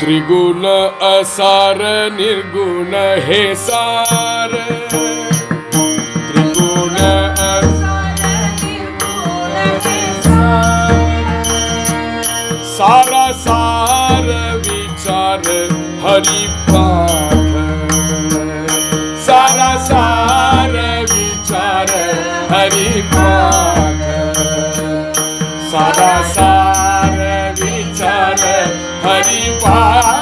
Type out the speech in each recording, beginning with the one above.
त्रिगुण असार निर्गुण हे सार, त्रिगुण असार निर्गुण हे सारा सार विचार हरिपाठ, सारा सार विचार हरिपाठ, सारा सार विचार हरिपाठ,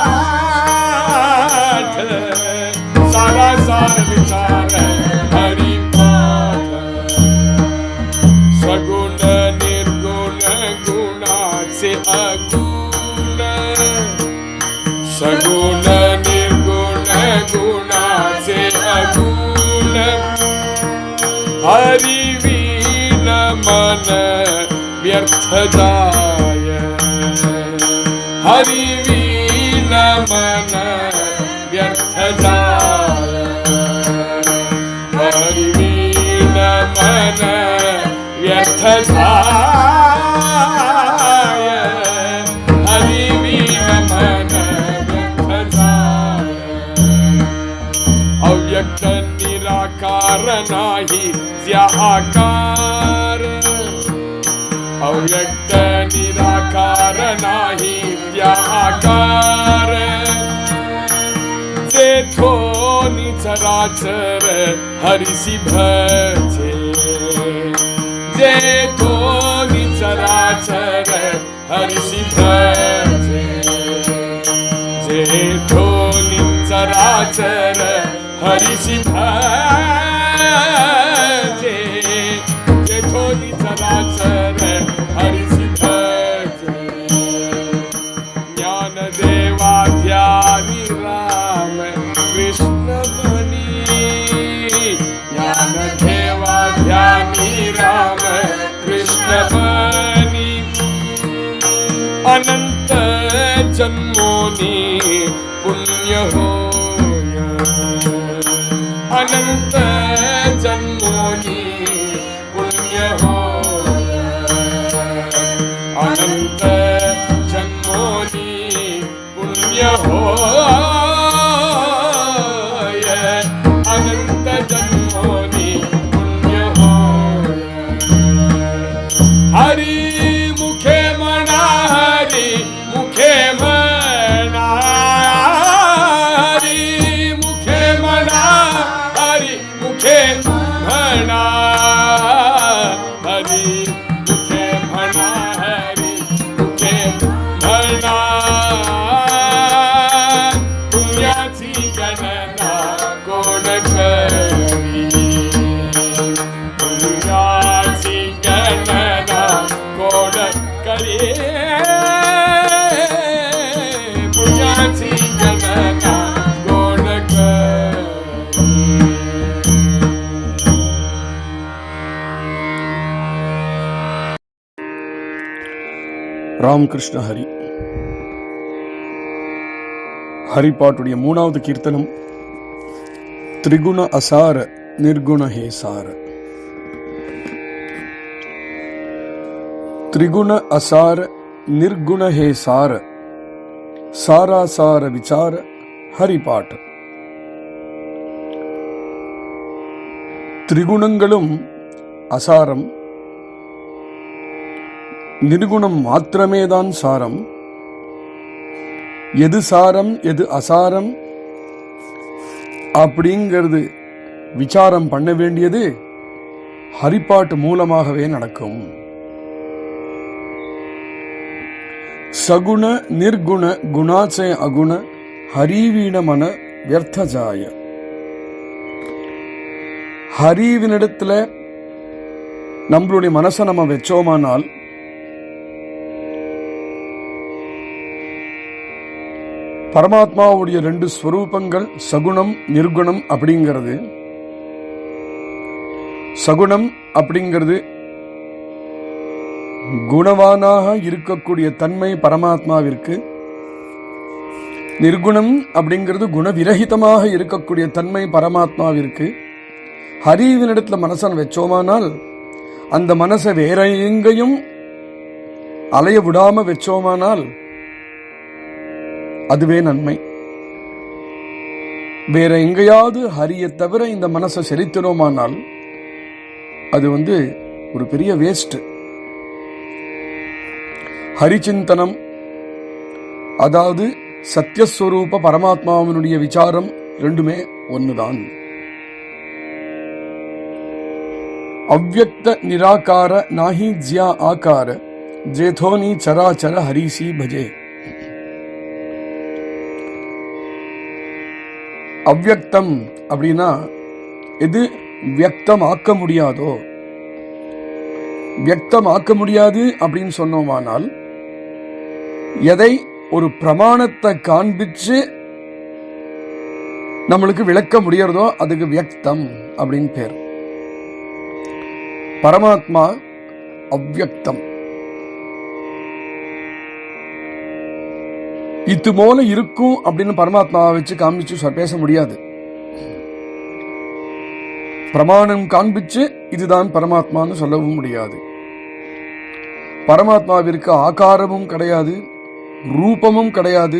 सारा सार विचार हरिपाठ. सगुण निर्गुण गुणाचे अगुण, सगुण निर्गुण गुणाचे अगुण, हरिवीण मन व्यर्थ जाय, हरिवीण मन व्यर्थ जाय, हरिवीण मन व्यर्थ जाय, हरिवीण मन व्यर्थ जाय. अव्यक्त निराकार नाही ज्या आकार, अव्यक्त निराकार नाही त्या आकार, जेथोनी चराचर हरिसी भजे, जेथोनी चराचर हरिसी भजे, जेथोनी चराचर हरिसी भजे, जेथोनी चराचर हरिसी भजे. ज्ञान देवा ध्यानी राम कृष्ण बनी, ज्ञान देवा ध्यानी राम कृष्ण बनी, अनंत जन्मोनी पुण्य होय, अनंत जन्मोनी पुण्य होय, अनंत जन्मोनी पुण्य होय, अनंत जन्मोनी पुण्य होय. हरी मुखे म्हणा, हरी मुखे म्हणा, हरी मुखे म्हणा, हरी मुखे म्हणा, हरी मुखे म्हणा, हरी मुखे म्हणा, पुण्याची गणना कोण करी, पुण्याची गणना कोण करी, पुण्याची गणना कोण करी. ராமகிருஷ்ண ஹரி. ஹரிபாட்டுடைய 3வது கீர்த்தனம் திரிகுண அசார நிர்குண ஹே சார. त्रिगुण असार निर्गुण हे सार, सारा सार विचार हरिपाठ. திரிகுணங்களும் அசாரம், நிர்குணம் மாத்திரமேதான் சாரம். எது சாரம் எது அசாரம் அப்படிங்கிறது விசாரம் பண்ண வேண்டியது ஹரிபாட்டு மூலமாகவே நடக்கும். सगुण निर्गुण गुणाचे अगुण हरिवीण मन व्यर्थ जाय. ஹரிவினிடத்துல நம்மளுடைய மனசை நம்ம வச்சோமானால் பரமாத்மாவுடைய 2 ஸ்வரூபங்கள் சகுணம் நிர்குணம் அப்படிங்கிறது. சகுணம் அப்படிங்கிறது குணவானாக இருக்கக்கூடிய தன்மை பரமாத்மாவிற்கு, நிர்குணம் அப்படிங்கிறது குணவிரகிதமாக இருக்கக்கூடிய தன்மை பரமாத்மாவிற்கு. ஹரிவினிடத்துல மனசன் வச்சோமானால் அந்த மனசை வேற எங்கேயும் அலைய விடாம வச்சோமானால் அதுவே நன்மை. வேற எங்கேயாவது ஹரியை தவிர இந்த மனசை செலுத்தினோமானால் அது ஒரு பெரிய வேஸ்ட். ஹரிச்சிந்தனம், அதாவது சத்தியஸ்வரூப பரமாத்மாவினுடைய விசாரம் ரெண்டுமே ஒன்னுதான். அவ்யக்த நிராகார நாஹி ஜ்யா ஆகார ஜேதோனி சராச்சர ஹரிசி பஜே. அவ்யக்தம் அப்படின்னா எது வியக்தம் ஆக்க முடியாதோ, வியக்தம் ஆக்க முடியாது அப்படின்னு சொன்னோமானால் எதை ஒரு பிரமாணத்தை காண்பிச்சு நம்மளுக்கு விளக்க முடியறதோ அதுக்கு வியக்தம் அப்படின்னு பேர். பரமாத்மா அவ்யக்தம். இது போல இருக்கும் அப்படின்னு பரமாத்மாவை வச்சு காண்பிச்சு பேச முடியாது. பிரமாணம் காண்பிச்சு இதுதான் பரமாத்மான்னு சொல்லவும் முடியாது. பரமாத்மாவிற்கு ஆகாரமும் கிடையாது, ரூபமும் கிடையாது.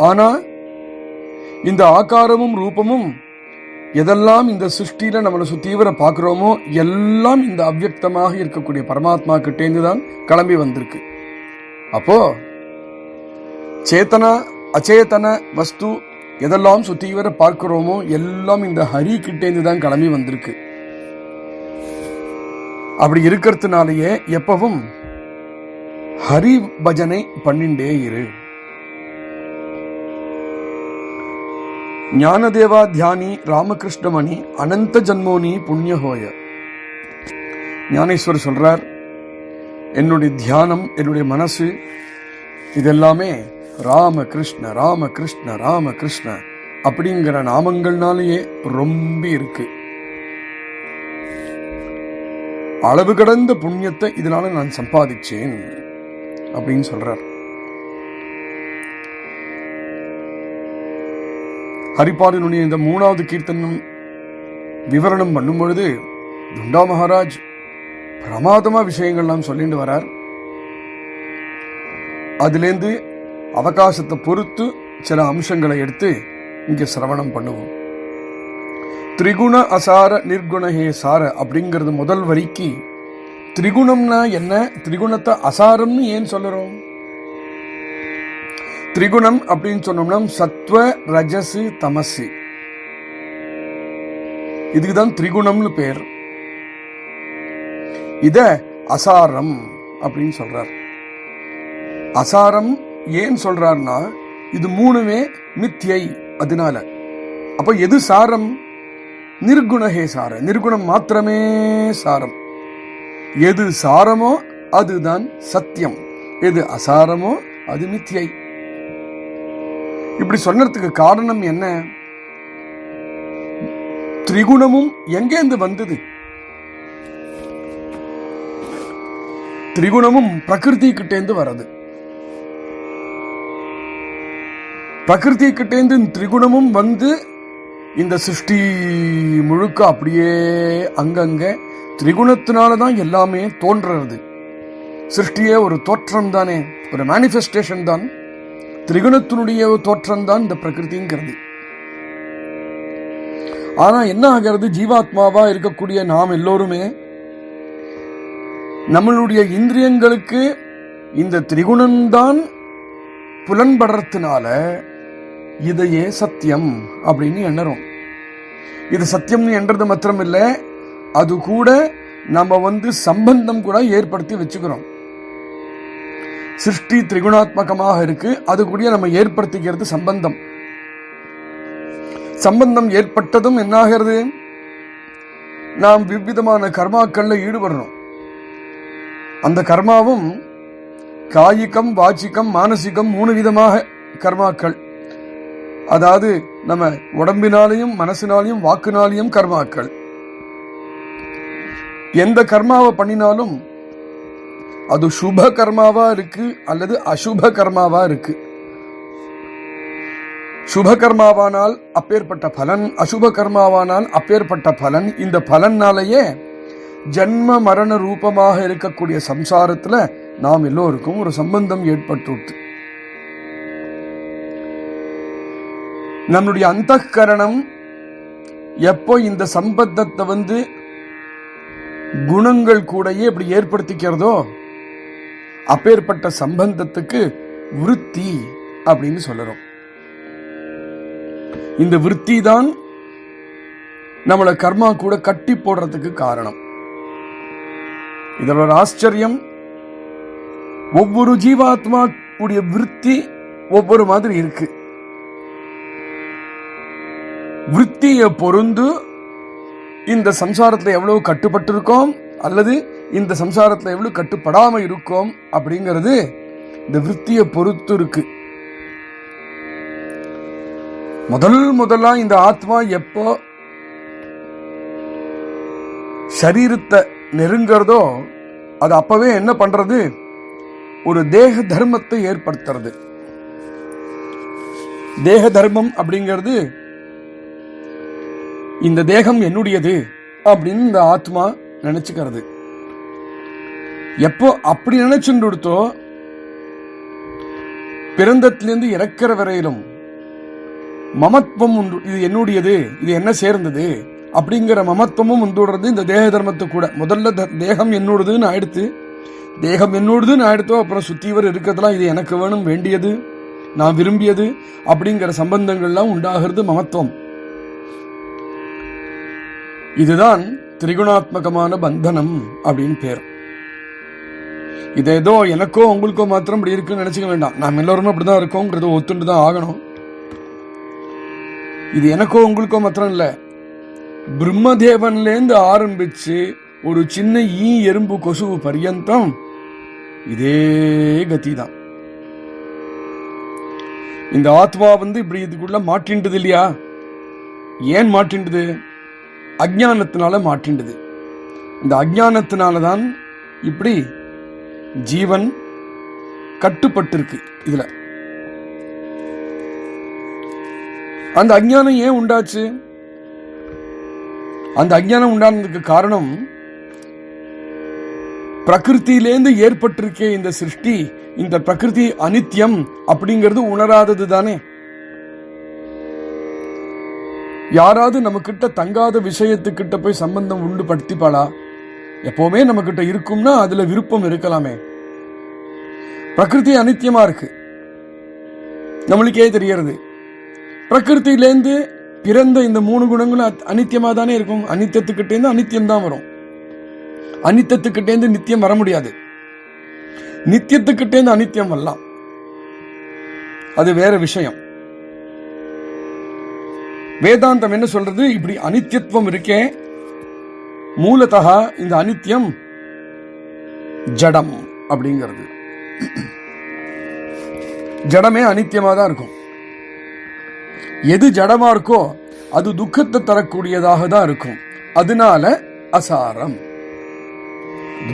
ஆனா இந்த ஆகாரமும் ரூபமும் எதெல்லாம் இந்த சிருஷ்டியில நம்மளை சுத்தீவிர பார்க்கிறோமோ எல்லாம் இந்த அவ்யக்தமாக இருக்கக்கூடிய பரமாத்மா கிட்டேந்து தான் கிளம்பி வந்திருக்கு. அப்போ சேத்தனா அச்சேதன வஸ்து எதெல்லாம் சுத்தீவிர பார்க்கிறோமோ எல்லாம் இந்த ஹரி கிட்டேந்து தான் கிளம்பி வந்திருக்கு. அப்படி இருக்கிறதுனாலேயே எப்பவும் ஹரி பஜனை பண்ணிண்டே இரு. ஞானதேவா தியானி ராமகிருஷ்ணமணி அனந்த ஜன்மோனி புண்ணியஹோய. ஞானேஸ்வர் சொல்றார், என்னுடைய தியானம், என்னுடைய மனசு இதெல்லாமே ராமகிருஷ்ண ராமகிருஷ்ண ராமகிருஷ்ண அப்படிங்கிற நாமங்கள்னாலேயே ரொம்ப இருக்கு. அளவு கடந்த புண்ணியத்தை இதனால நான் சம்பாதிச்சேன் அப்படின்னு சொல்றார். ஹரிபாடனுடைய இந்த 3வது கீர்த்தனம் விவரணம் பண்ணும் பொழுது துண்டா மகாராஜ் பிரமாதமா விஷயங்கள்லாம் சொல்லிட்டு வரார். அதிலேந்து அவகாசத்தை பொறுத்து சில அம்சங்களை எடுத்து இங்க சிரவணம் பண்ணுவோம். திரிகுண அசார நிர்குணஹே சார அப்படிங்கிறது முதல் வரிக்கு திரிகுணம்னா என்ன, திரிகுணத்தை அசாரம்னு ஏன் சொல்லுறோம்? திரிகுணம் அப்படின்னு சொன்னோம்னா சத்வ ரஜசு தமசு, இதுக்குதான் திரிகுணம்னு பேர். இத அசாரம் அப்படின்னு சொல்றார். அசாரம் ஏன் சொல்றார்னா இது 3மே மித்யை. அதனால அப்ப எது சாரம்? நிர்குணஹே சார, நிர்குணம் மாத்திரமே சாரம். எது சாரமோ அதுதான் சத்தியம், எது அசாரமோ அது மித்யை. இப்படி சொன்னதுக்கு காரணம் என்ன? திரிகுணமும் எங்கேந்து வந்தது? திரிகுணமும் பிரகிருதி கிட்டேந்து வரது. பிரகிருதி கிட்டேந்து திரிகுணமும் வந்து இந்த சிருஷ்டி முழுக்க அப்படியே அங்கங்க திரிகுணத்தினாலதான் எல்லாமே தோன்றது. சிருஷ்டியே ஒரு தோற்றம் தானே, ஒரு மேனிஃபெஸ்டேஷன் தான். திரிகுணத்தினுடைய தோற்றம் தான் இந்த பிரகிருதிங்கிறது. ஆனா என்ன ஆகிறது, ஜீவாத்மாவா இருக்கக்கூடிய நாம் எல்லோருமே நம்மளுடைய இந்திரியங்களுக்கு இந்த திரிகுணம்தான் புலன்படுறதுனால இதையே சத்தியம் அப்படின்னு எண்ணறோம். இது சத்தியம்னு என்றது மாத்திரம் இல்லை, அது கூட நம்ம சம்பந்தம் கூட ஏற்படுத்தி வச்சுக்கிறோம். சிருஷ்டி திரிகுணாத்மகமாக இருக்கு, அது கூட நம்ம ஏற்படுத்திக்கிறது சம்பந்தம். சம்பந்தம் ஏற்பட்டதும் என்னாகிறது, நாம் விவிதமான கர்மாக்கள்ல ஈடுபடுறோம். அந்த கர்மாவும் காயிகம் வாச்சிகம் மானசிகம் 3 விதமாக கர்மாக்கள். அதாவது நம்ம உடம்பினாலையும் மனசினாலையும் வாக்குனாலையும் கர்மாக்கள். எந்த கர்மாவை பண்ணினாலும் அது சுப கர்மாவா இருக்கு அல்லது அசுப கர்மாவா இருக்கு. சுப கர்மாவானால் அப்பேற்பட்ட பலன், அசுப கர்மாவானால் அப்பேற்பட்ட பலன். இந்த பலனாலேயே ஜன்ம மரண ரூபமாக இருக்கக்கூடிய சம்சாரத்துல நாம் எல்லோருக்கும் ஒரு சம்பந்தம் ஏற்பட்டு. நம்முடைய அந்தःகரணம் எப்போ இந்த சம்பந்தத்தை குணங்கள் கூடயே இப்படி ஏற்படுத்திக்கிறதோ அப்பேற்பட்ட சம்பந்தத்துக்கு விருத்தி அப்படின்னு சொல்றோம். இந்த விருத்தி தான் நம்மள கர்மா கூட கட்டி போடுறதுக்கு காரணம். இதோட ஆச்சரியம், ஒவ்வொரு ஜீவாத்மா உடைய விருத்தி ஒவ்வொரு மாதிரி இருக்கு. விருத்தியை பொருந்து இந்த சம்சாரத்துல எவ்வளவு கட்டுப்பட்டு இருக்கோம் அல்லது இந்த சம்சாரத்துல எவ்வளவு கட்டுப்படாம இருக்கோம் அப்படிங்கிறது இந்த விருத்தியை பொறுத்து இருக்கு. முதல்ல இந்த ஆத்மா எப்போ சரீரத்தை நெருங்கிறதோ அது அப்பவே என்ன பண்றது, ஒரு தேக தர்மத்தை ஏற்படுத்துறது. தேக தர்மம் அப்படிங்கிறது இந்த தேகம் என்னுடையது அப்படின்னு இந்த ஆத்மா நினைச்சுக்கிறது. எப்போ அப்படி நினைச்சுட்டு கொடுத்தோ பிறந்தத்திலிருந்து இறக்கிற வரையிலும் மமத்துவம் உண்டு. இது என்னுடையது, இது என்ன சேர்ந்தது அப்படிங்கிற மமத்துவமும் உண்டுடுறது இந்த தேக தர்மத்தை கூட. முதல்ல தேகம் என்னோடதுன்னு ஆயிடுத்து, தேகம் என்னோடதுன்னு ஆயிடுத்தோ அப்புறம் சுத்திவர் இருக்கிறதுலாம் இது எனக்கு வேணும், வேண்டியது, நான் விரும்பியது அப்படிங்கிற சம்பந்தங்கள்லாம் உண்டாகிறது மமத்துவம். இதுதான் திரிகுணாத்மகமான பந்தனம் அப்படின்னு பேர். இது ஏதோ எனக்கோ உங்களுக்கோ மாத்திரம் இப்படி இருக்குன்னு நினைச்சுக்க வேண்டாம். நாம் எல்லாருமே அப்படிதான் இருக்கோங்கிறத ஒத்துண்டு தான் ஆகணும். இது எனக்கோ உங்களுக்கோ மாத்திரம் இல்ல, பிரம்மதேவன்லேருந்து ஆரம்பிச்சு ஒரு சின்ன எறும்பு கொசு பரியந்தம் இதே கதி தான். இந்த ஆத்மா இப்படி இதுக்குள்ள மாட்டின்றது இல்லையா? ஏன் மாட்டின்றது? அஜ்ஞானத்தினால மாட்டின்றது. இந்த அஜ்ஞானத்தினாலதான் இப்படி ஜீவன் கட்டுப்பட்டிருக்கு. இதுல அந்த அஜ்ஞானம் ஏன் உண்டாச்சு? அந்த அஜ்ஞானம் உண்டானதுக்கு காரணம் பிரகிருத்திலேருந்து ஏற்பட்டிருக்கே இந்த சிருஷ்டி, இந்த பிரகிருதி அனித்யம் அப்படிங்கிறது உணராதது தானே. யாராவது நம்ம கிட்ட தங்காத விஷயத்துக்கிட்ட போய் சம்பந்தம் உண்டு படுத்திப்பாளா? எப்பவுமே நம்ம கிட்ட இருக்கும்னா அதுல விருப்பம் இருக்கலாமே. பிரகிருதி அனித்தியமா இருக்கு, நம்மளுக்கே தெரியறது. பிரகிருத்திலேருந்து பிறந்த இந்த 3 குணங்களும் அனித்தியமா தானே இருக்கும். அனித்தியத்துக்கிட்டேருந்து அனித்தியம் தான் வரும். அனித்தியத்துக்கிட்டேருந்து நித்தியம் வர முடியாது. நித்தியத்துக்கிட்டேருந்து அனித்தியம் வரலாம், அது வேற விஷயம். வேதாந்தம் என்ன சொல்றது? இப்படி அனித்தியத்துவம் இருக்கே, மூலத்தா இந்த அனித்தியம் ஜடம் அப்படிங்கிறது. ஜடமே அனித்தியமா தான் இருக்கும். எது ஜடமா இருக்கோ அது துக்கத்தை தரக்கூடியதாக தான் இருக்கும். அதனால அசாரம்.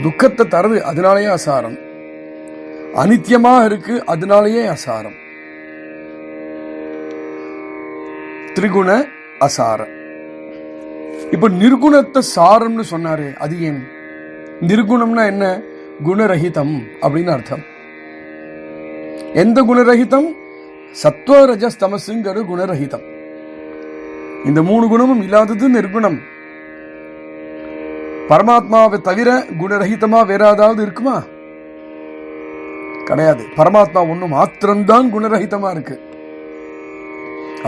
துக்கத்தை தருது, அதனாலேயே அசாரம். அனித்தியமா இருக்கு, அதனாலேயே அசாரம். திரிகுண அசார. இப்ப நிர்குணத்தை சாரம்னு சொன்னாரு, அது ஏன்? நிர்குணம்னா என்ன? குணரகிதம் அப்படின்னு அர்த்தம். எந்த குணரகிதம்? சத்வ ரஜஸ் தமசுங்கிற குணரகிதம். இந்த 3 குணமும் இல்லாதது நிர்குணம். பரமாத்மாவை தவிர குணரகிதமா வேற ஏதாவது இருக்குமா? கிடையாது. பரமாத்மா ஒண்ணு மாத்திரம்தான் குணரகிதமா இருக்கு.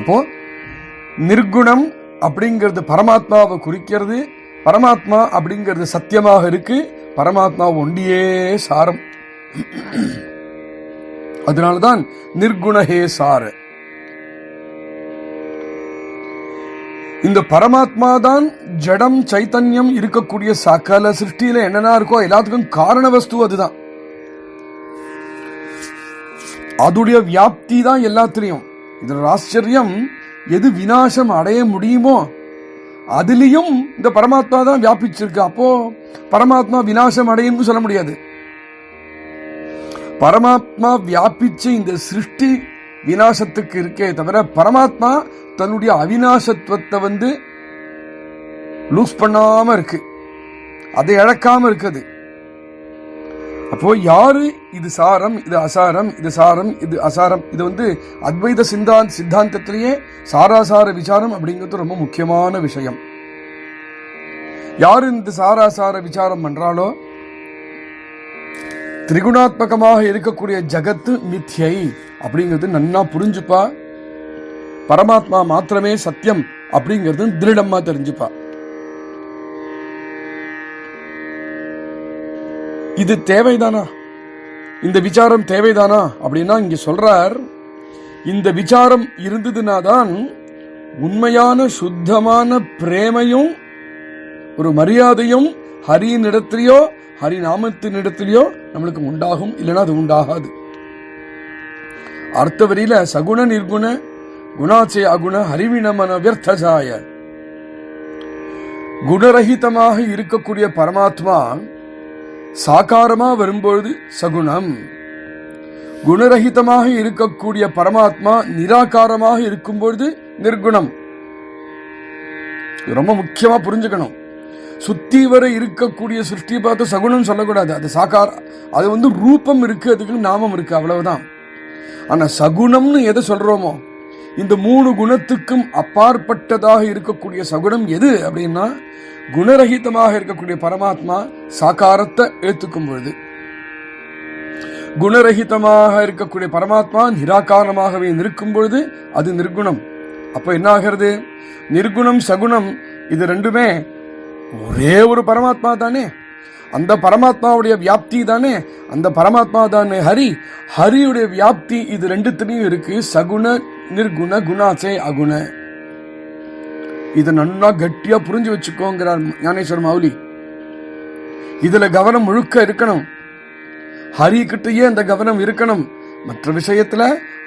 அப்போ நிர்குணம் அப்படிங்கிறது பரமாத்மாவை குறிக்கிறது. பரமாத்மா அப்படிங்கிறது சத்தியமாக இருக்கு. பரமாத்மா ஒண்டியே சாரம். அதனால்தான் நிர்குணஹே சார. இந்த பரமாத்மா தான் ஜடம் சைத்தன்யம் இருக்கக்கூடிய சகல சிருஷ்டியில என்னன்னா இருக்கோ எல்லாத்துக்கும் காரண வஸ்து அதுதான். அதுடைய வியாப்தி தான் எல்லாத்திலையும். இதோட ஆச்சரியம், எது விநாசம் அடைய முடியுமோ அதுலயும் இந்த பரமாத்மா தான் வியாபிச்சிருக்கு. அப்போ பரமாத்மா விநாசம் அடையும் சொல்ல முடியாது. பரமாத்மா வியாபிச்சு இந்த சிருஷ்டி விநாசத்துக்கு இருக்கே தவிர பரமாத்மா தன்னுடைய அவிநாசத்துவத்தை லூஸ் பண்ணாம இருக்கு, அதை இழக்காம இருக்குது. அப்போ யாரு இது சாரம், இது அசாரம், இது சாரம், இது அசாரம், இது அத்வைத சித்தாந்தத்திலேயே சாராசார விசாரம் அப்படிங்கிறது ரொம்ப முக்கியமான விஷயம். யாரு இந்த சாராசார விசாரம் பண்றாளோ திரிகுணாத்மகமாக இருக்கக்கூடிய ஜகத்து மித்யை அப்படிங்கிறது நன்னா புரிஞ்சுப்பா. பரமாத்மா மாத்திரமே சத்தியம் அப்படிங்கிறது திருடமா தெரிஞ்சுப்பா. இது தேவைதானா, இந்த விசாரம் தேவைதானா அப்படின்னா இங்க சொல்றார், இந்த விசாரம் இருந்ததுனா தான் உண்மையான சுத்தமான பிரேமையும் ஒரு மரியாதையும் ஹரியின் இடத்திலேயோ ஹரி நாமத்தின் இடத்திலேயோ நம்மளுக்கு உண்டாகும். இல்லைன்னா அது உண்டாகாது. அடுத்த வரியில சகுண நிர்குண குணாச்சே அகுண ஹரிவிணமன வியர்த்தஜாய, குணரகிதமாக இருக்கக்கூடிய பரமாத்மா சாகாரமா வரும்பொழுது சகுணம், குணரகிதமாக இருக்கக்கூடிய பரமாத்மா நிராகாரமாக இருக்கும்பொழுது நிர்குணம். ரொம்ப முக்கியமா புரிஞ்சுக்கணும். சுத்தி வர இருக்கக்கூடிய சிருஷ்டியை பார்த்து சகுணம் சொல்லக்கூடாது. அது சாக்கார, அது ரூபம் இருக்கு, அதுக்கு நாமம் இருக்கு, அவ்வளவுதான். ஆனா சகுணம்னு எதை சொல்றோமோ, இந்த 3 குணத்துக்கும் அப்பாற்பட்டதாக இருக்கக்கூடிய சகுணம் எது அப்படின்னா, குணரகிதமாக இருக்கக்கூடிய பரமாத்மா சாக்காரத்தை ஏத்துக்கும் பொழுது, குணரகிதமாக இருக்கக்கூடிய பரமாத்மா நிராகாரமாகவே நிற்கும் பொழுது அது நிர்குணம். அப்ப என்ன ஆகிறது? நிர்குணம் சகுணம் இது ரெண்டுமே ஒரே ஒரு பரமாத்மா தானே, அந்த பரமாத்மாவுடைய வியாப்தி தானே, அந்த பரமாத்மா தானே ஹரி. ஹரியுடைய வியாப்தி இது ரெண்டுத்திலையும் இருக்கு. சகுண நிர்குண குணாச்சே அகுண. இதை நன்னா கட்டியா புரிஞ்சு வச்சுக்கோங்கிறார் ஞானேஸ்வர மௌலி. இதுல கவனம் முழுக்க இருக்கணும். ஹரி கிட்டயே அந்த கவனம் இருக்கணும். மற்ற விஷயத்துல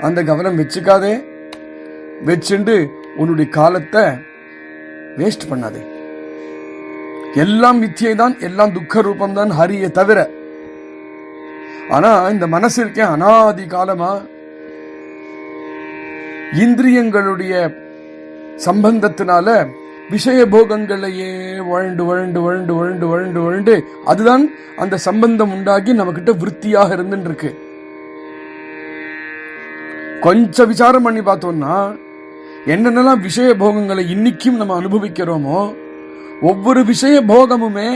அந்த கவனம் வச்சுக்காதே. வச்சுண்டு உன்னுடைய காலத்தை வேஸ்ட் பண்ணாதே. எல்லாம் மித்தியை தான், எல்லாம் துக்க ரூபம் தான் ஹரியை தவிர. ஆனா இந்த மனசு இருக்கே அனாதி காலமா இந்திரியங்களுடைய சம்பந்தத்தினால விஷய போகங்களையே வழண்டு வழண்டு வழண்டு வழண்டு வழண்டு வழண்டு அதுதான் அந்த சம்பந்தம் உண்டாகி நம்ம கிட்ட விருத்தியாக இருந்துட்டு இருக்கு. கொஞ்சம் விசாரம் பண்ணி பார்த்தோம்னா என்னென்னலாம் விஷய போகங்களை இன்னைக்கும் நம்ம அனுபவிக்கிறோமோ ஒவ்வொரு விஷய போகமுமே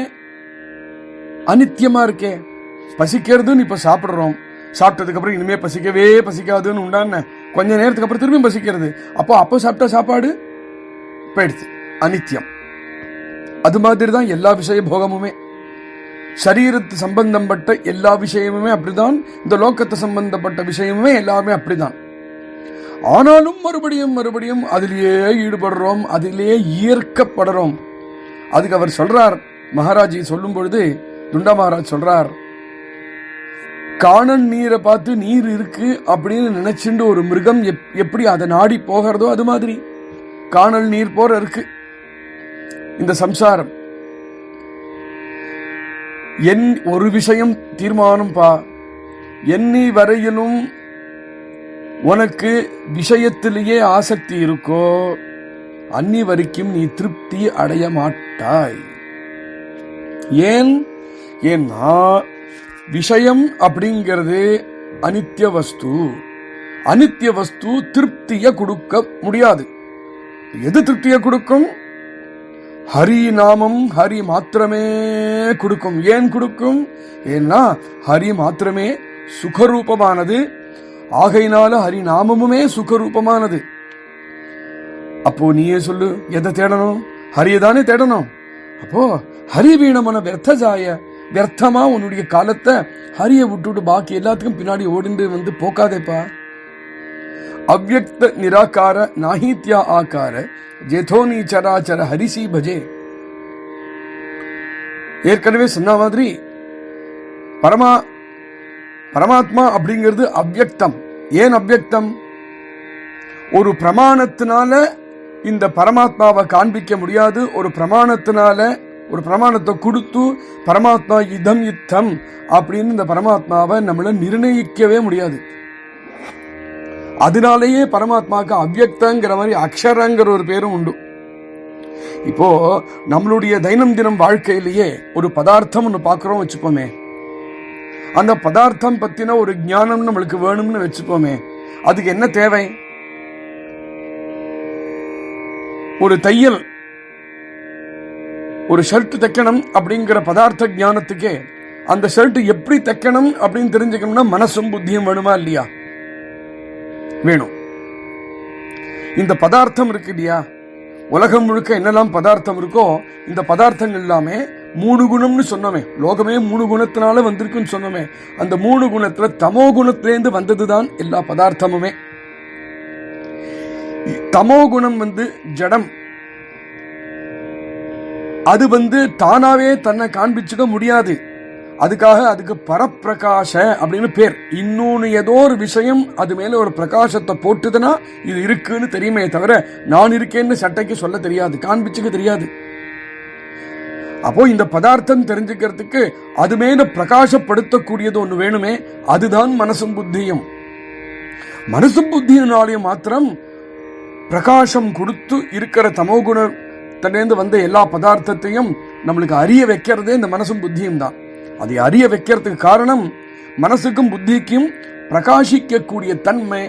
அனித்தியமா இருக்கே. பசிக்கிறதுன்னு இப்ப சாப்பிடுறோம், சாப்பிட்டதுக்கு அப்புறம் இனிமே பசிக்கவே பசிக்காதுன்னு உண்டான கொஞ்ச நேரத்துக்கு அப்புறம் திரும்பி பசிக்கிறது. அப்போ சாப்பிட்ட சாப்பாடு போயிடுச்சு, அனித்தியம். அது மாதிரி தான் எல்லா விஷய போகமுமே. சரீரத்து சம்பந்தப்பட்ட எல்லா விஷயமுமே அப்படிதான், இந்த லோகத்தை சம்பந்தப்பட்ட விஷயமுமே எல்லாமே அப்படிதான். ஆனாலும் மறுபடியும் மறுபடியும் அதிலேயே ஈடுபடுறோம், அதிலேயே ஈர்க்கப்படுறோம். அதுக்கு அவர் சொல்றார், மகாராஜி சொல்லும் பொழுது துண்டா மகாராஜ் சொல்றார், காணல் நீரை பார்த்து நீர் இருக்கு அப்படின்னு நினைச்சுட்டு ஒரு மிருகம் எப்படி அதை நாடி போகிறதோ அது மாதிரி காணல் நீர் போற இருக்கு இந்த சம்சாரம். என் ஒரு விஷயம் தீர்மானம் பா, என்னி வரையிலும் உனக்கு விஷயத்திலேயே ஆசக்தி இருக்கோ அன்னி வரைக்கும் நீ திருப்தி அடைய மாட்டாய். ஏன்னா விஷயம் அப்படிங்கிறது அனித்திய வஸ்து. அனித்திய வஸ்து திருப்திய கொடுக்க முடியாது. எது திருப்திய கொடுக்கும்? ஹரி நாமம், ஹரி மாத்திரமே கொடுக்கும். ஏன் கொடுக்கும்? ஏன்னா ஹரி மாத்திரமே சுகரூபமானது. ஆகையினால ஹரி நாமமுமே சுகரூபமானது. அப்போ நீயே சொல்லு, எதை தேடணும்? ஹரியை தானே தேடணும். அப்போ ஹரி வீணமான வியர்த்தஜாய, வியர்த்தமா உன்னுடைய காலத்தை ஹரியை விட்டுட்டு பாக்கி எல்லாத்துக்கும் பின்னாடி ஓடிந்து போக்காதேப்பா. அவ்யக்த நிராகார நாஹித்யா ஆகார ஜேதோனி சராச்சர ஹரிசி பஜே. ஏற்கனவே சொன்ன மாதிரி பரமாத்மா அப்படிங்கிறது அவ்யக்தம். ஏன் அவ்யக்தம்? ஒரு பிரமாணத்தினால இந்த பரமாத்மாவை காண்பிக்க முடியாது. ஒரு பிரமாணத்தினால ஒரு பிரமாணத்தை கொடுத்து பரமாத்மா இதம் யுத்தம் அப்படின்னு இந்த பரமாத்மாவை நம்மள நிர்ணயிக்கவே முடியாது. அதனாலேயே பரமாத்மாவுக்கு அவ்யக்தங்கிற மாதிரி அக்ஷரங்கிற ஒரு பேரும் உண்டு. இப்போ நம்மளுடைய தைனம் தினம் வாழ்க்கையிலேயே ஒரு பதார்த்தம் ஒன்று பார்க்கிறோம் வச்சுப்போமே, அந்த பதார்த்தம் பத்தின ஒரு ஞானம் நம்மளுக்கு வேணும்னு வச்சுப்போமே, அதுக்கு என்ன தேவை? ஒரு தையல், ஒரு ஷர்ட் தைக்கணும் அப்படிங்கிற பதார்த்த ஞானத்துக்கே அந்த ஷர்ட் எப்படி தைக்கணும் அப்படின்னு தெரிஞ்சுக்கணும்னா மனசும் புத்தியும் வேணுமா இல்லையா? வேணும். இந்த பதார்த்தம் இருக்கு இல்லையா, உலகம் முழுக்க என்னெல்லாம் பதார்த்தம் இருக்கோ இந்த பதார்த்தங்கள் எல்லாமே 3 குணம்னு சொன்னோமே, லோகமே 3 குணத்தினால வந்திருக்குன்னு சொன்னோமே, அந்த 3 குணத்துல தமோ குணத்திலேருந்து வந்ததுதான் எல்லா பதார்த்தமுமே. தமோ குணம் ஜடம், அது தானாவே தன்னை காண்பிச்சுக்க முடியாது. அதுக்காக அதுக்கு பரப்பிரகாச அப்படின்னு பேர். இன்னொன்னு ஏதோ ஒரு விஷயம் அது மேல ஒரு பிரகாசத்தை போட்டுதுன்னா இது இருக்குன்னு தெரியுமே தவிர நான் இருக்கேன்னு சட்டைக்கு சொல்ல தெரியாது, காண்பிச்சுக்க தெரியாது. அப்போ இந்த பதார்த்தம் தெரிஞ்சுக்கிறதுக்கு அது மேல பிரகாசப்படுத்தக்கூடியது ஒண்ணு வேணுமே, அதுதான் மனசும் புத்தியும். மனசும் புத்தியினாலேயும் மாத்திரம் பிரகாசம் கொடுத்து இருக்கிற தமோகுணத்திலேருந்து வந்த எல்லா பதார்த்தத்தையும் நம்மளுக்கு அறிய வைக்கிறதே இந்த மனசும் புத்தியும் தான். அதை அறிய வைக்கிறதுக்கு காரணம் மனசுக்கும் புத்திக்கும் பிரகாசிக்கக்கூடிய தன்மை,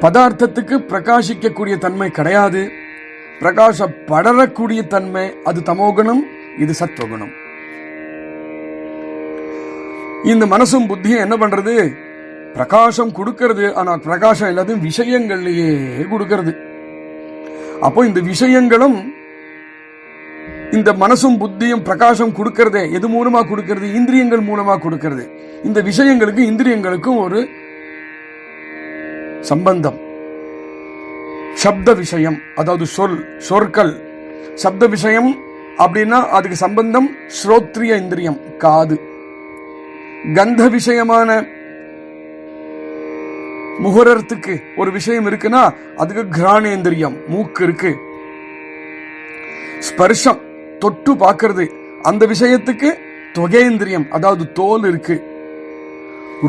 பதார்த்தத்துக்கு பிரகாசிக்கக்கூடிய தன்மை கிடையாது. பிரகாசப்படரக்கூடிய தன்மை அது தமோகுணம், இது சத்துவகுணம். இந்த மனசும் புத்தியும் என்ன பண்றது? பிரகாசம் கொடுக்கிறது. ஆனா பிரகாசம் எல்லாத்தையும் விஷயங்கள்லயே கொடுக்கிறது. அப்போ இந்த விஷயங்களும் இந்த மனசும் புத்தியும் பிரகாசம் கொடுக்கிறதே எது மூலமா கொடுக்கிறது? இந்திரியங்கள் மூலமா கொடுக்கிறது. இந்த விஷயங்களுக்கு இந்திரியங்களுக்கும் ஒரு சம்பந்தம். சப்த விஷயம், அதாவது சொற்கள். சப்த விஷயம் அப்படின்னா அதுக்கு சம்பந்தம் ஸ்ரோத்ரிய இந்திரியம், காது. கந்த விஷயமான முகரத்துக்கு ஒரு விஷயம் இருக்குன்னா அதுக்கு கிராணேந்திரியம், மூக்கு இருக்கு. ஸ்பர்ஷம், தொட்டு பார்க்கிறது, அந்த விஷயத்துக்கு தொகேந்திரியம், அதாவது தோல் இருக்கு.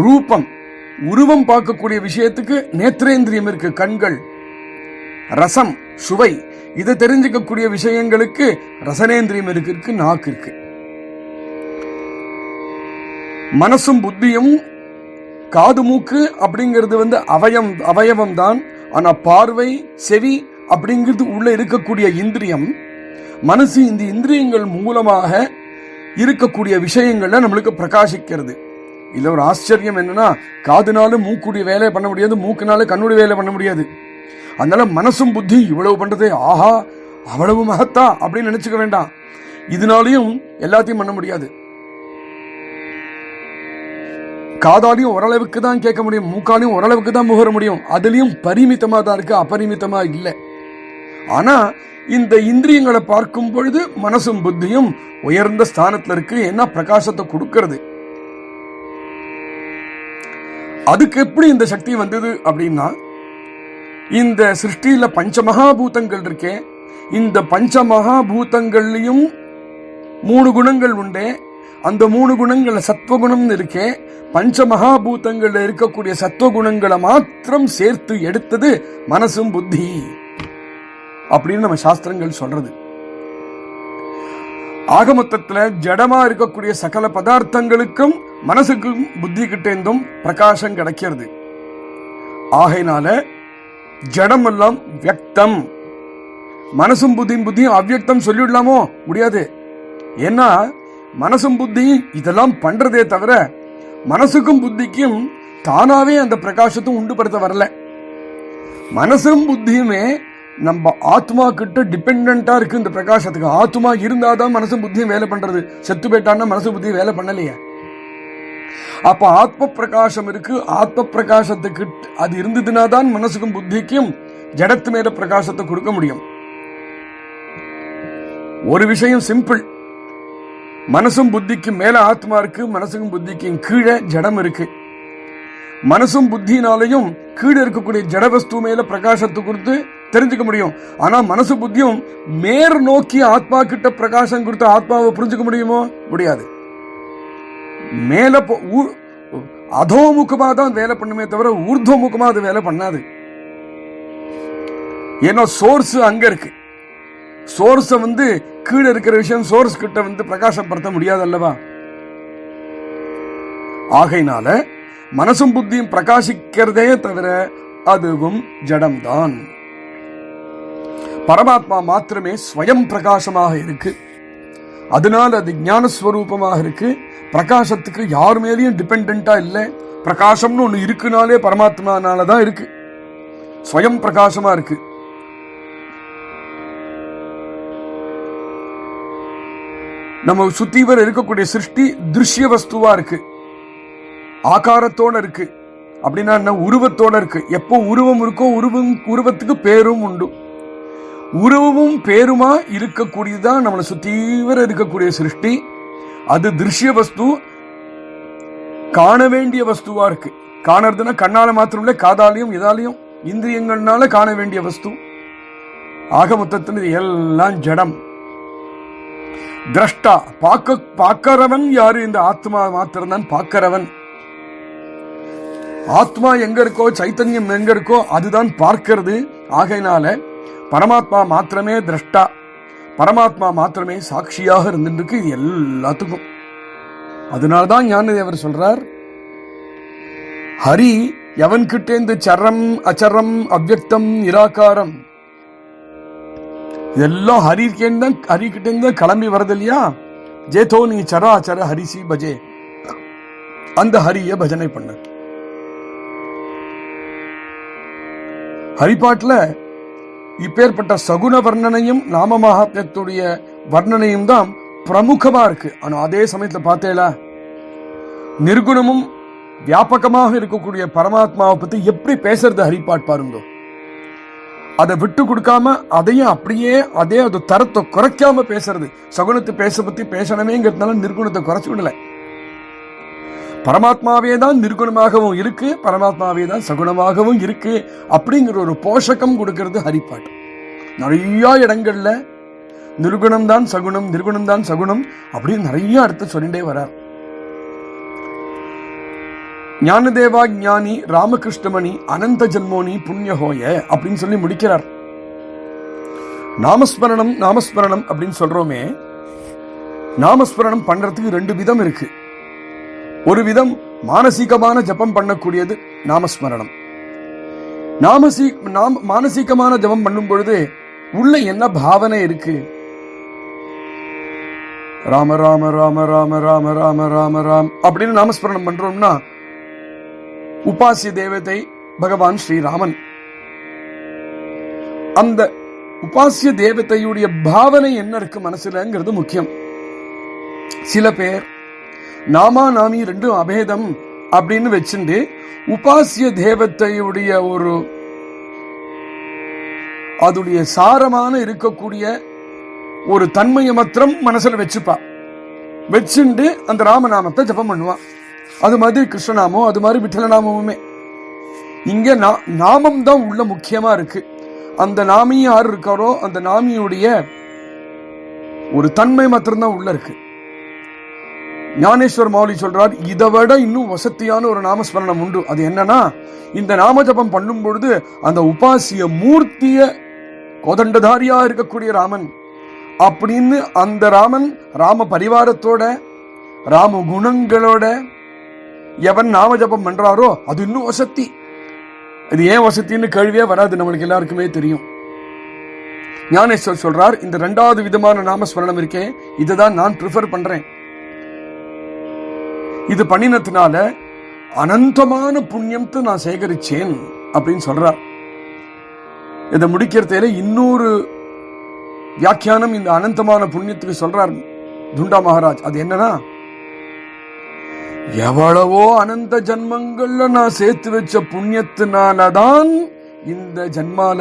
ரூபம், உருவம் பார்க்கக்கூடிய விஷயத்துக்கு நேத்ரேந்திரியம் இருக்கு, கண்கள். ரசம், சுவை, இதை தெரிஞ்சுக்கக்கூடிய விஷயங்களுக்கு ரசனேந்திரியம் இருக்கு, நாக்கு இருக்கு. மனசும் புத்தியும் காது மூக்கு அப்படிங்கிறது அவயவம் தான். ஆனா பார்வை செவி அப்படிங்கிறது உள்ள இருக்கக்கூடிய இந்திரியம். மனசு இந்த இந்திரியங்கள் மூலமாக இருக்கக்கூடிய விஷயங்கள்ல நம்மளுக்கு பிரகாசிக்கிறது. இதுல ஒரு ஆச்சரியம் என்னன்னா, காதுனால மூக்குடைய வேலையை பண்ண முடியாது, மூக்குனால கண்ணுடைய வேலை பண்ண முடியாது. அதனால மனசும் புத்தி இவ்வளவு பண்றது, ஆஹா அவ்வளவு மகத்தா அப்படின்னு நினைச்சுக்க வேண்டாம். இதனாலையும் எல்லாத்தையும் பண்ண முடியாது. காதாலையும் ஓரளவுக்கு தான் கேட்க முடியும், மூக்காலையும் ஓரளவுக்கு தான் முகர முடியும். அதுலயும் பரிமிதமா தான் இருக்கு, அபரிமிதமா இல்லை. ஆனா இந்த இந்திரியங்களை பார்க்கும் பொழுது மனசும் புத்தியும் உயர்ந்த ஸ்தானத்துல இருக்கு. என்ன பிரகாசத்தை கொடுக்கிறது. அதுக்கு எப்படி இந்த சக்தி வந்தது அப்படின்னா, இந்த சிருஷ்டியில பஞ்சமகாபூதங்கள் இருக்கே, இந்த பஞ்சமகாபூதங்கள்லயும் 3 குணங்கள் உண்டே. அந்த 3 குணங்கள்ல சத்வகுணம் இருக்கே, பஞ்சமகாபூதங்கள்ல இருக்கக்கூடிய சத்வகுணங்களை மாத்திரம் சேர்த்து எடுத்தது மனசும் புத்தி அப்படின்னு நம்ம சாஸ்திரங்கள் சொல்றது. ஆகமொத்தத்துல ஜடமா இருக்கக்கூடிய சகல பதார்த்தங்களுக்கும் மனசுக்கும் புத்தி கிட்டேந்தும் பிரகாசம் கிடைக்கிறது. ஆகையினால ஜடம் எல்லாம் வியக்தம், மனசும் புத்தியும் அவ்வியக்தம் சொல்லிடலாமோ? முடியாது. ஏன்னா மனசும் புத்தியும் இதெல்லாம் பண்றதே தவிர மனசுக்கும் புத்திக்கும் தானாவே அந்த பிரகாசத்தை உண்டுபடுத்த வரல. மனசும் புத்தியுமே நம்ம ஆத்மா கிட்ட டிபெண்டா இருக்கு இந்த பிரகாசத்துக்கு. ஆத்மா இருந்தாதான் மனசும் புத்தியும் வேலை பண்றது. செத்து போயிட்டான்னா மனசு புத்தி வேலை பண்ணலையே. அப்ப ஆத்ம பிரகாசம் இருக்கு. ஆத்ம பிரகாசத்துக்கு அது இருந்ததுன்னா தான் மனசுக்கும் புத்திக்கும் ஜடத்து மேல பிரகாசத்தை கொடுக்க முடியும். ஒரு விஷயம் சிம்பிள், மனசும் புத்திக்கும் மேல ஆத்மா இருக்கு, மனசுக்கும் புத்திக்கும் கீழே ஜடம் இருக்கு. மனசும் புத்தினாலையும் கீழே இருக்கக்கூடிய ஜடவஸ்து மேல பிரகாசத்தை கொடுத்து தெரிஞ்சுக்க முடியும். ஆனா மனசு புத்தியும் மேற் நோக்கி ஆத்மா கிட்ட பிரகாசம் கொடுத்து ஆத்மாவை புரிஞ்சுக்க முடியுமோ? முடியாது. மேல அதோமுகமா தான் வேலை பண்ணுமே தவிர ஊர்துவமுகமா அது வேலை பண்ணாது. ஏன்னா சோர்ஸ் அங்க இருக்கு. சோர்ஸ கீழே இருக்கிற விஷயம் சோர்ஸ் கிட்ட பிரகாசப்படுத்த முடியாது அல்லவா? ஆகையினால மனசும் புத்தியும் பிரகாசிக்கிறதே தவிர அதுவும் ஜடம்தான். பரமாத்மா மாத்திரமே ஸ்வயம் பிரகாசமாக இருக்கு. அதனால அது ஞானஸ்வரூபமாக இருக்கு. பிரகாசத்துக்கு யார் மேலேயும் டிபெண்டா இல்லை. பிரகாசம்னு ஒண்ணு இருக்குனாலே பரமாத்மானாலதான் இருக்கு. ஸ்வயம் பிரகாசமா இருக்கு. நம்ம சுத்தீவர் இருக்கக்கூடிய சிருஷ்டி திருஷ்ய வஸ்துவா இருக்கு, ஆகாரத்தோட இருக்கு. அப்படின்னா என்ன? உருவத்தோட இருக்கு. எப்போ உருவம் இருக்கோ உருவத்துக்கு பேரும் உண்டு. உருவமும் பேருமா இருக்கக்கூடியதான் நம்மளை சுத்தீவிர இருக்கக்கூடிய சிருஷ்டி. அது திருஷ்ய வஸ்து, காண வேண்டிய வஸ்துவா இருக்கு. காணறதுன்னா கண்ணால மாத்திரம் இல்ல, காதாலையும் இதாலையும் இந்திரியங்கள்னால காண வேண்டிய வஸ்து. ஆக மொத்தத்தில் இது எல்லாம் ஜடம். திரஷ்டா பார்க்கிறவன் யாரு? இந்த ஆத்மா மாத்திரம் தான் பார்க்கிறவன். ஆத்மா எங்க இருக்கோ, சைத்தன்யம் எங்க இருக்கோ அதுதான் பார்க்கிறது. ஆகையினால பரமாத்மா மாத்திரமே திரஷ்டா, பரமாத்மா மாத்திரமே சாட்சியாக இருந்துருக்கு இது எல்லாத்துக்கும். அதனால்தான் ஞானதேவர் சொல்றார், ஹரி எவன் கிட்டேந்து சரம் அச்சரம் அவ்யக்தம் நிராகாரம் இதெல்லாம் ஹரி கிட்டேந்து கிளம்பி வரது இல்லையா? ஜேதோ நீ சரா அச்சர ஹரிசி பஜே, அந்த ஹரிய பஜனை பண்ண. ஹரிபாட்டுல இப்பேற்பட்ட சகுன வர்ணனையும் நாம மகாத்மியத்துடைய வர்ணனையும் தான் பிரமுகமா இருக்கு. ஆனா அதே சமயத்துல பார்த்தேளா, நிர்குணமும் வியாபகமாக இருக்கக்கூடிய பரமாத்மாவை பத்தி எப்படி பேசுறது ஹரிபாட் பாருங்க. அதை விட்டு கொடுக்காம அதையும் அப்படியே அது தரத்தை குறைக்காம பேசுறது. சகுனத்தை பத்தி பேசணுமேங்கிறதுனால நிர்குணத்தை குறைச்சு விடல. பரமாத்மாவே தான் நிர்குணமாகவும் இருக்கு, பரமாத்மாவே தான் சகுணமாகவும் இருக்கு அப்படிங்கிற ஒரு போஷகம் கொடுக்கிறது ஹரிபாட். நிறைய இடங்கள்ல நிர்குணம் தான் சகுனம், நிர்குணம் தான் சகுனம் அப்படின்னு நிறைய அர்த்தம் சொல்லிட்டே வரார். ஞானதேவா ஞானி ராமகிருஷ்ணமணி அனந்த ஜன்மோனி புண்ணியஹோய அப்படின்னு சொல்லி முடிக்கிறார். நாமஸ்மரணம் நாமஸ்மரணம் அப்படின்னு சொல்றோமே, நாமஸ்மரணம் பண்றதுக்கு 2 விதம் இருக்கு. ஒரு விதம் மானசீகமான ஜபம் பண்ணக்கூடியது நாமஸ்மரணம். மானசீகமான ஜபம் பண்ணும் பொழுது உள்ள என்ன பாவனை இருக்கு? ராம ராம ராம ராம ராம ராம ராம ராம் அப்படின்னு நாமஸ்மரணம் பண்றோம்னா உபாசிய தேவதை பகவான் ஸ்ரீராமன். அந்த உபாசிய தேவதையுடைய பாவனை என்ன இருக்கு மனசுலங்கிறது முக்கியம். சில பேர் நாமா நாமி 2 அபேதம் அப்படின்னு வச்சுட்டு உபாசிய தேவதையுடைய ஒரு அதுடைய சாரமான இருக்கக்கூடிய ஒரு தன்மையை மாத்திரம் மனசுல வச்சுண்டு அந்த ராமநாமத்தை ஜபம் பண்ணுவான். அது மாதிரி கிருஷ்ணநாமம், அது மாதிரி விட்டலநாமமுமே. இங்க நாமம் தான் உள்ள முக்கியமா இருக்கு. அந்த நாமி யார் இருக்காரோ அந்த நாமியுடைய ஒரு தன்மை மாத்திரம்தான் உள்ள இருக்கு. ஞானேஸ்வர் மௌலி சொல்றார், இதை விட இன்னும் வசதியான ஒரு நாமஸ்மரணம் உண்டு. அது என்னன்னா, இந்த நாம ஜபம் பண்ணும் பொழுது அந்த உபாசிய மூர்த்திய கோதண்டதாரியா இருக்கக்கூடிய ராமன் அப்படின்னு அந்த ராமன் ராம பரிவாரத்தோட ராம குணங்களோட எவன் நாம ஜபம் பண்றாரோ அது இன்னும் வசதி. இது ஏன் வசத்தின்னு கேள்வியே வராது, நம்மளுக்கு எல்லாருக்குமே தெரியும். ஞானேஸ்வர் சொல்றார், இந்த 2வது விதமான நாமஸ்மரணம் இருக்கே, இதுதான் நான் ப்ரிஃபர் பண்றேன். இது பண்ணினத்தினால அனந்தமான புண்ணியத்தை நான் சேகரிச்சேன் அப்படின்னு சொல்றார். இதை முடிக்கிறதுல இன்னொரு வியாக்கியானம் இந்த அனந்தமான புண்ணியத்துக்கு சொல்றார் துண்டா மகாராஜ். அது என்னன்னா, எவ்வளவோ அனந்த ஜன்மங்கள்ல நான் சேர்த்து வச்ச புண்ணியத்தினாலதான் இந்த ஜன்மால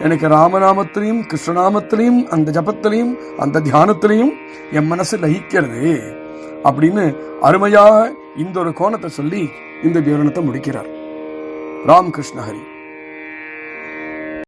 எனக்கு ராமநாமத்திலையும் கிருஷ்ணநாமத்திலையும் அந்த ஜபத்திலையும் அந்த தியானத்திலையும் என் மனசு லயிக்கிறது அப்படின்னு அருமையாக இந்த ஒரு கோணத்தை சொல்லி இந்த விவரணத்தை முடிக்கிறார். ராம் கிருஷ்ண ஹரி.